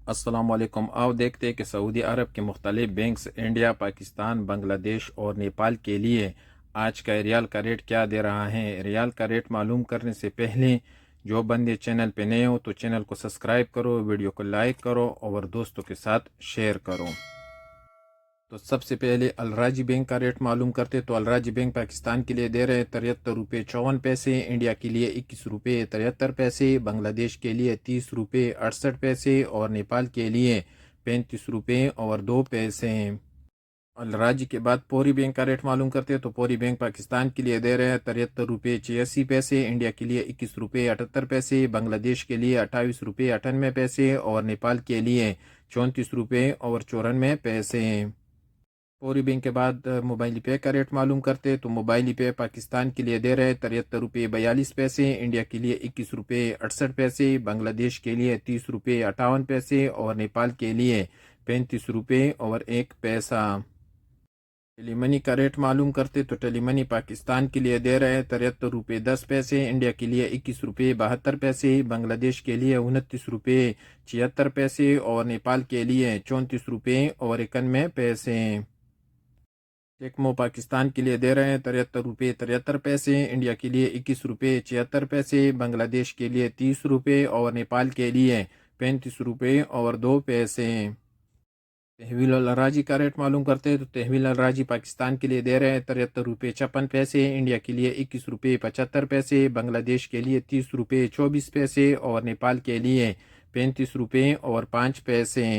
السلام علیکم۔ آؤ دیکھتے ہیں کہ سعودی عرب کے مختلف بینکس انڈیا، پاکستان، بنگلہ دیش اور نیپال کے لیے آج کا ریال کا ریٹ کیا دے رہا ہے۔ ریال کا ریٹ معلوم کرنے سے پہلے جو بندے چینل پہ نئے ہو تو چینل کو سبسکرائب کرو، ویڈیو کو لائک کرو اور دوستوں کے ساتھ شیئر کرو۔ تو سب سے پہلے الراجی بینک کا ریٹ معلوم کرتے تو الراجی بینک پاکستان کے لیے دے رہے 73 روپے 54 پیسے، انڈیا کے لیے 21 روپے 73 پیسے، بنگلہ دیش کے لیے 30 روپے 68 پیسے اور نیپال کے لیے 35 روپے اور 2 پیسے۔ الراجی کے بعد پوری بینک کا ریٹ معلوم کرتے تو پوری بینک پاکستان کے لیے دے رہے 73 روپے 86 پیسے، انڈیا کے لیے 21 روپے 78 پیسے، بنگلہ دیش کے لیے 28 روپے 98 پیسے اور نیپال کے لیے 34 روپے اور 94 پیسے۔ پوری بینک کے بعد موبائل پے کا ریٹ معلوم کرتے تو موبائل پے پاکستان کے لیے دے رہے 73 روپے 42 پیسے، انڈیا کے لیے 21 روپے 68 پیسے، بنگلہ دیش کے لیے 30 روپے 58 پیسے اور نیپال کے لیے 35 روپے اور 1 پیسہ۔ ٹیلی منی کا ریٹ معلوم کرتے تو ٹیلی منی پاکستان کے لیے دے رہے 73 روپے 10 پیسے، انڈیا کے لیے 21 روپے 72 پیسے، بنگلہ دیش کے لیے 29 روپے 76 پیسے اور نیپال کے لیے 34 روپے اور 91 پیسے۔ ٹیکمو پاکستان کے لیے دے رہے ہیں 73 روپے 73 پیسے، انڈیا کے لیے 21 روپے 76 پیسے، بنگلہ دیش کے لیے 30 روپے اور نیپال کے لیے 35 روپے اور 2 پیسے۔ تحویل الراجی کا ریٹ معلوم کرتے ہیں تو تحویل الراجی پاکستان کے لیے دے رہے ہیں 73 روپے 56 پیسے، انڈیا کے لیے 21 روپے 75 پیسے، بنگلہ دیش کے لیے 30 روپے 24 پیسے اور نیپال کے لیے 35 روپے اور 5 پیسے۔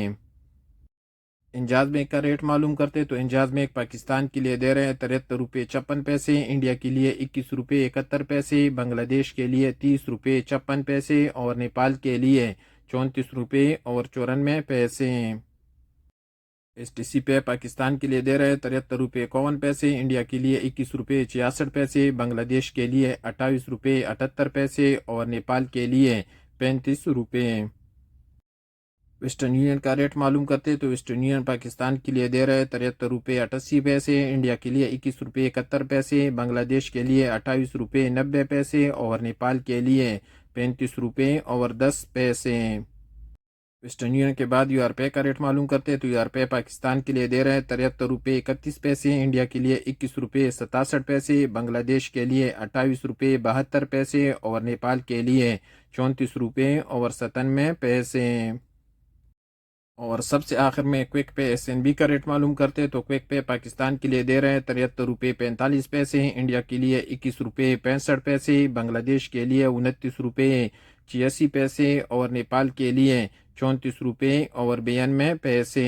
انجاز بینک کا ریٹ معلوم کرتے تو انجاز بینک پاکستان کے لیے دے رہے ہیں 73 روپے 56 پیسے، انڈیا کے لیے 21 روپے 71 پیسے، بنگلہ دیش کے لیے 30 روپے 56 پیسے اور نیپال کے لیے 34 روپے اور 94 پیسے۔ ایس ٹی سی پے پاکستان کے لیے دے رہے 73 روپے 51 پیسے، انڈیا کے لیے 21 روپے 66 پیسے، بنگلہ دیش کے لیے 28 روپے 78 پیسے اور نیپال کے لیے 35 روپے۔ ویسٹرن یونین کا ریٹ معلوم کرتے تو ویسٹرن یونین پاکستان کے لیے دے رہے 73 روپے 88 پیسے، انڈیا کے لیے 21 روپے 71 پیسے، بنگلہ دیش کے لیے 28 روپے 90 پیسے اور نیپال کے لیے 35 روپے اور 10 پیسے۔ ویسٹرن یونین کے بعد یو آر پے کا ریٹ معلوم کرتے تو یو آر پے پاکستان کے لیے دے رہے 73 روپے 31 پیسے، انڈیا کے لیے 21 روپے 67 پیسے، بنگلہ دیش کے لیے 28 روپے 72 پیسے اور نیپال کے لیے 34 روپے اور 97 پیسے۔ اور سب سے آخر میں quick pay S N B کا ریٹ معلوم کرتے تو کوئک پے پاکستان کے لیے دے رہے 73 روپے 45 پیسے، انڈیا کے لیے 21 روپے 65 پیسے، بنگلہ دیش کے لیے 29 روپے 86 پیسے اور نیپال کے لیے 34 روپے اور 92 پیسے۔